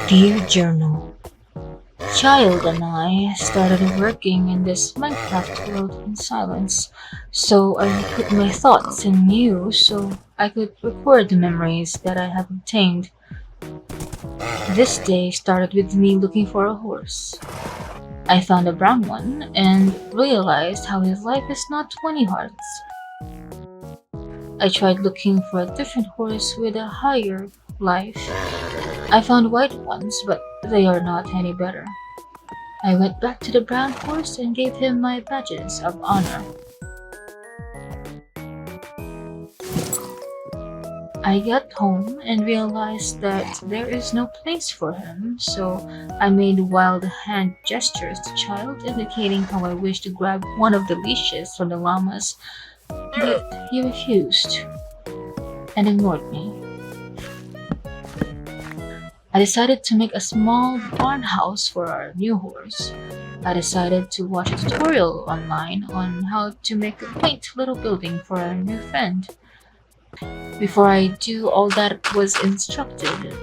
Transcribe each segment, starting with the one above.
Dear Journal, Child and I started working in this Minecraft world in silence, so I put my thoughts in you so I could record the memories that I have obtained. This day started with me looking for a horse. I found a brown one and realized how his life is not 20 hearts. I tried looking for a different horse with a higher life. I found white ones, but they are not any better. I went back to the brown horse and gave him my badges of honor. I got home and realized that there is no place for him, so I made wild hand gestures to Child indicating how I wish to grab one of the leashes from the llamas, but he refused and ignored me. I decided to make a small barn house for our new horse. I decided to watch a tutorial online on how to make a quaint little building for our new friend. Before I do all that was instructed,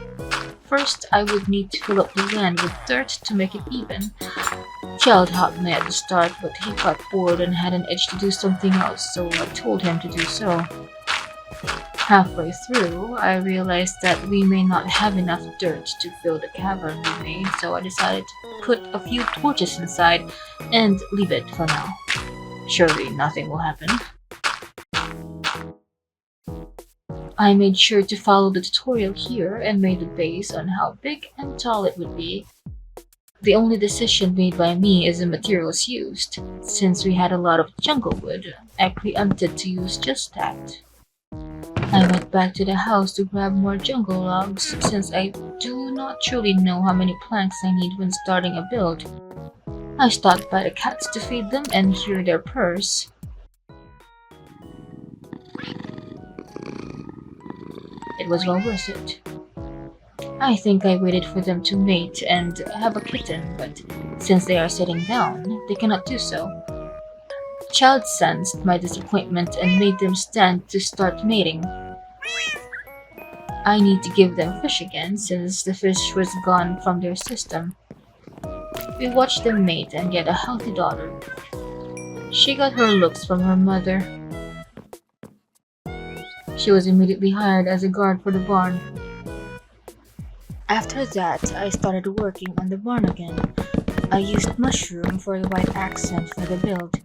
first I would need to fill up the land with dirt to make it even. Child helped me at the start, but he got bored and had an itch to do something else, so I told him to do so. Halfway through, I realized that we may not have enough dirt to fill the cavern we made, so I decided to put a few torches inside and leave it for now. Surely nothing will happen. I made sure to follow the tutorial here and made a base on how big and tall it would be. The only decision made by me is the materials used. Since we had a lot of jungle wood, I preempted to use just that. I went back to the house to grab more jungle logs since I do not truly know how many planks I need when starting a build. I stopped by the cats to feed them and hear their purrs. It was well worth it. I think I waited for them to mate and have a kitten, but since they are sitting down, they cannot do so. Child sensed my disappointment and made them stand to start mating. I need to give them fish again since the fish was gone from their system. We watched them mate and get a healthy daughter. She got her looks from her mother. She was immediately hired as a guard for the barn. After that, I started working on the barn again. I used mushroom for a white accent for the build.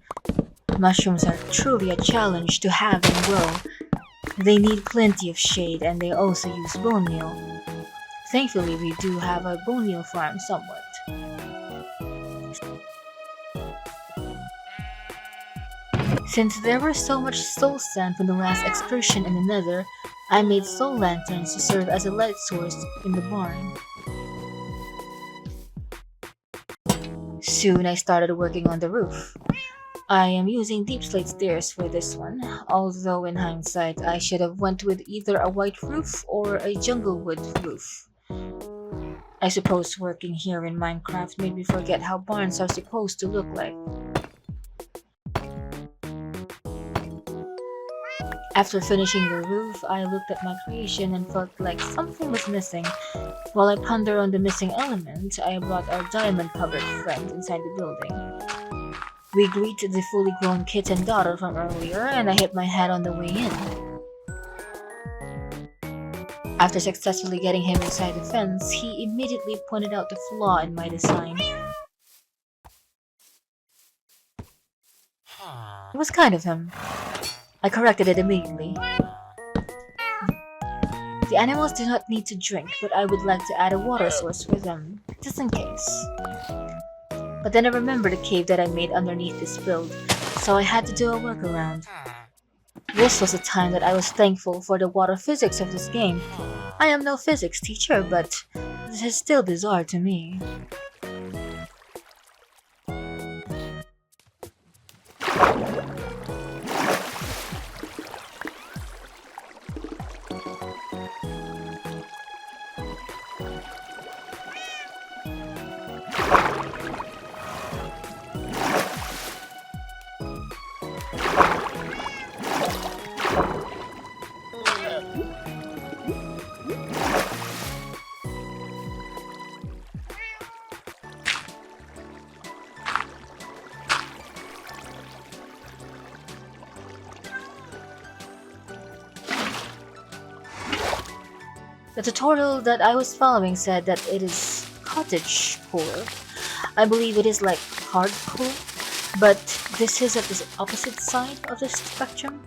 Mushrooms are truly a challenge to have and grow. They need plenty of shade and they also use bone meal. Thankfully, we do have a bone meal farm somewhat. Since there was so much soul sand from the last excursion in the nether, I made soul lanterns to serve as a light source in the barn. Soon I started working on the roof. I am using deep slate stairs for this one, although in hindsight I should have went with either a white roof or a jungle wood roof. I suppose working here in Minecraft made me forget how barns are supposed to look like. After finishing the roof, I looked at my creation and felt like something was missing. While I pondered on the missing element, I brought our diamond-covered friend inside the building. We greeted the fully grown kitten daughter from earlier, and I hit my head on the way in. After successfully getting him inside the fence, he immediately pointed out the flaw in my design. It was kind of him. I corrected it immediately. The animals do not need to drink, but I would like to add a water source for them, just in case. But then I remembered the cave that I made underneath this build, so I had to do a workaround. This was a time that I was thankful for the water physics of this game. I am no physics teacher, but this is still bizarre to me. The tutorial that I was following said that it is cottage core. I believe it is like hardcore, but this is at the opposite side of the spectrum.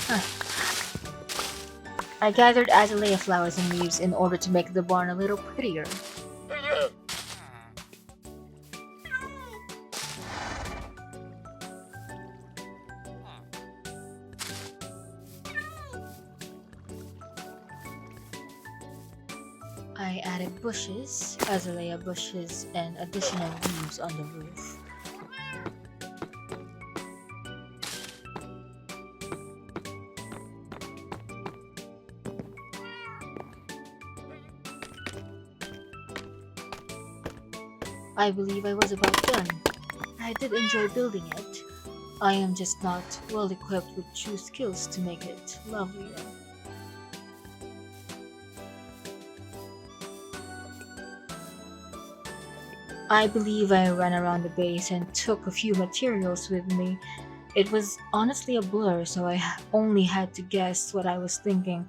Huh. I gathered azalea flowers and leaves in order to make the barn a little prettier. I added bushes, azalea bushes, and additional leaves on the roof. I believe I was about done. I did enjoy building it. I am just not well equipped with true skills to make it lovelier. I believe I ran around the base and took a few materials with me. It was honestly a blur, so I only had to guess what I was thinking.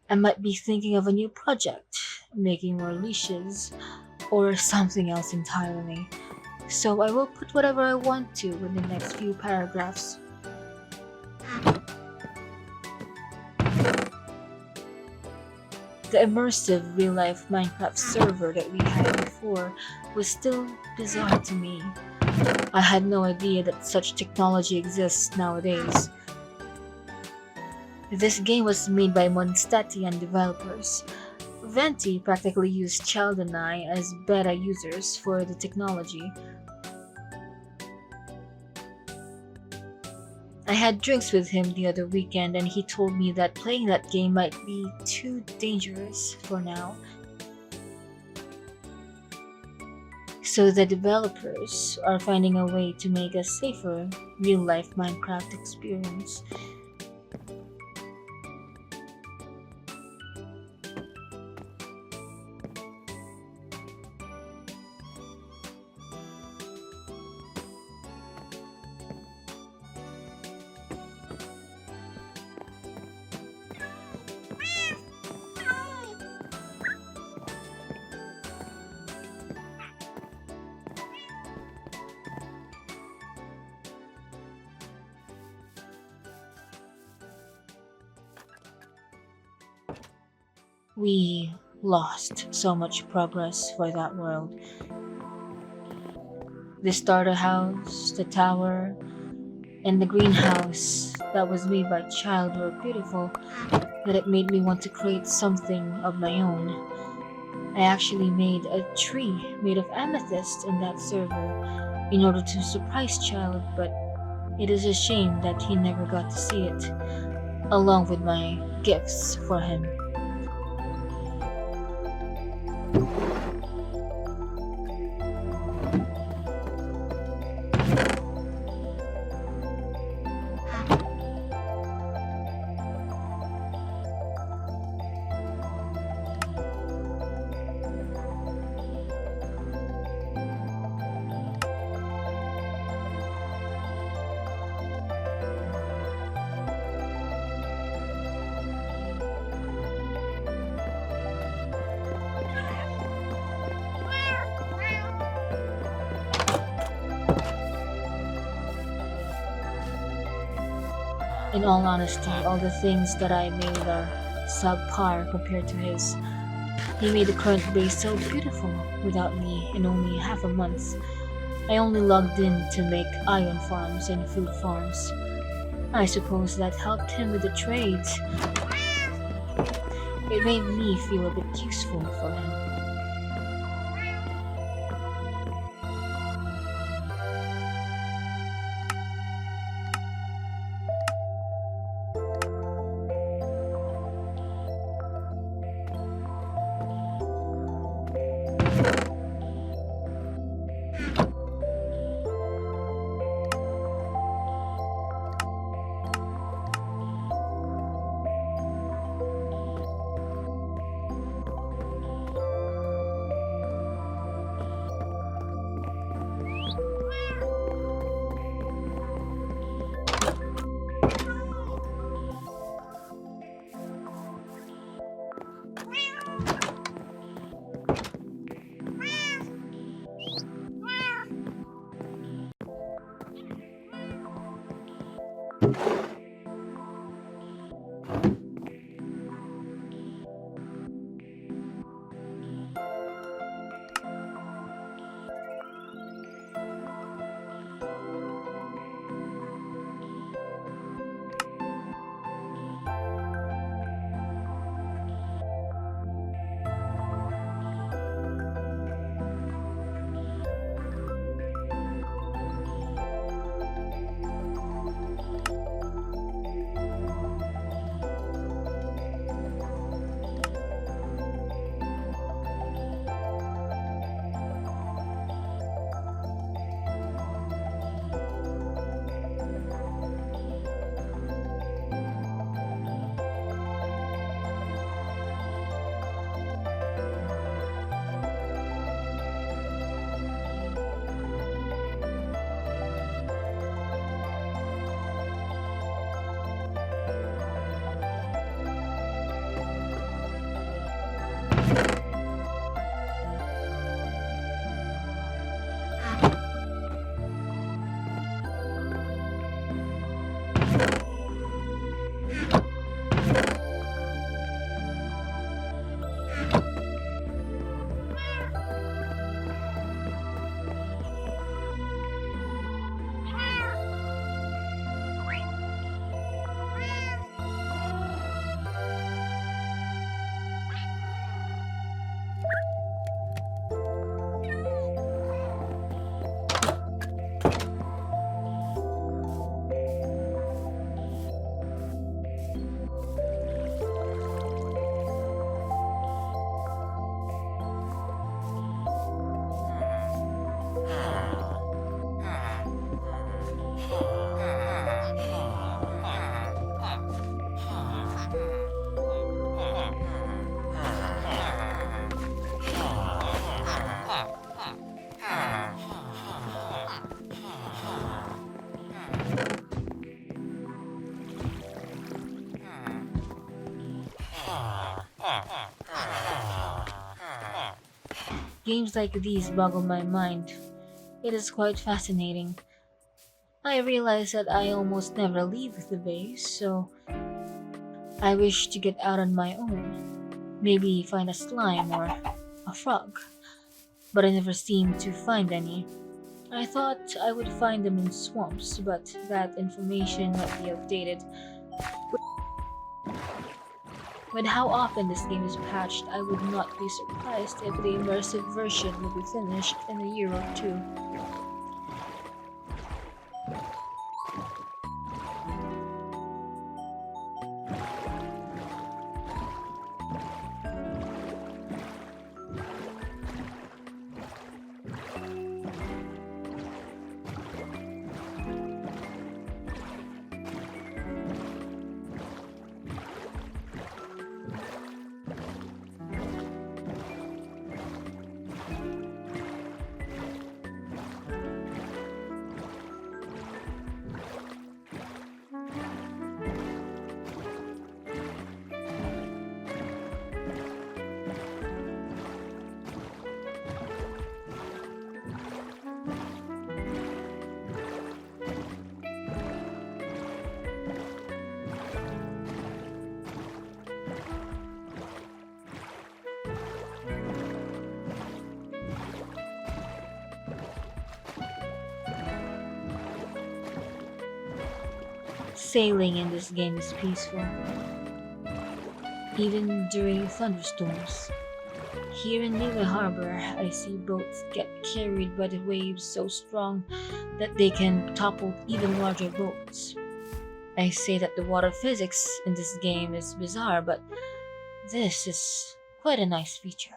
I might be thinking of a new project, making more leashes, or something else entirely. So I will put whatever I want to in the next few paragraphs. The immersive real-life Minecraft server that we had before was still bizarre to me. I had no idea that such technology exists nowadays. This game was made by Monstatian developers. Venti practically used Child and I as beta users for the technology. I had drinks with him the other weekend and he told me that playing that game might be too dangerous for now. So the developers are finding a way to make a safer real-life Minecraft experience. We lost so much progress for that world. The starter house, the tower, and the greenhouse that was made by Child were beautiful, that it made me want to create something of my own. I actually made a tree made of amethyst in that server in order to surprise Child, but it is a shame that he never got to see it, along with my gifts for him. In all honesty, all the things that I made are subpar compared to his. He made the current base so beautiful without me in only half a month. I only logged in to make iron farms and food farms. I suppose that helped him with the trades. It made me feel a bit useful for him. Games like these boggle my mind. It is quite fascinating. I realize that I almost never leave the base, so I wish to get out on my own. Maybe find a slime or a frog, but I never seem to find any. I thought I would find them in swamps, but that information might be outdated. With how often this game is patched, I would not be surprised if the immersive version will be finished in a year or two. Sailing in this game is peaceful, even during thunderstorms. Here in Lille Harbor, I see boats get carried by the waves so strong that they can topple even larger boats. I say that the water physics in this game is bizarre, but this is quite a nice feature.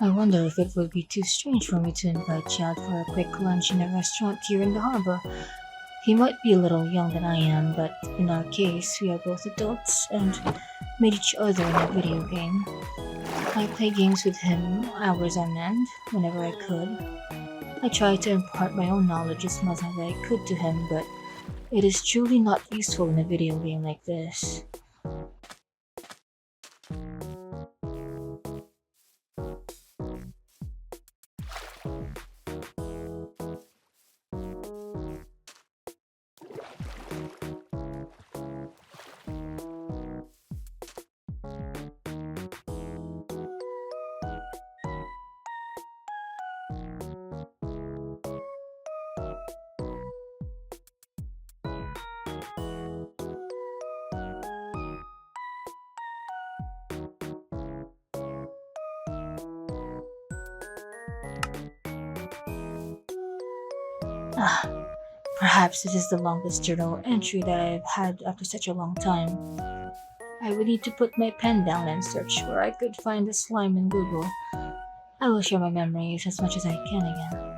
I wonder if it would be too strange for me to invite Chad for a quick lunch in a restaurant here in the harbor. He might be a little young than I am, but in our case, we are both adults and meet each other in a video game. I play games with him hours on end, whenever I could. I try to impart my own knowledge as much as I could to him, but it is truly not useful in a video game like this. Ah, perhaps this is the longest journal entry that I've had after such a long time. I would need to put my pen down and search where I could find the slime in Google. I will share my memories as much as I can again.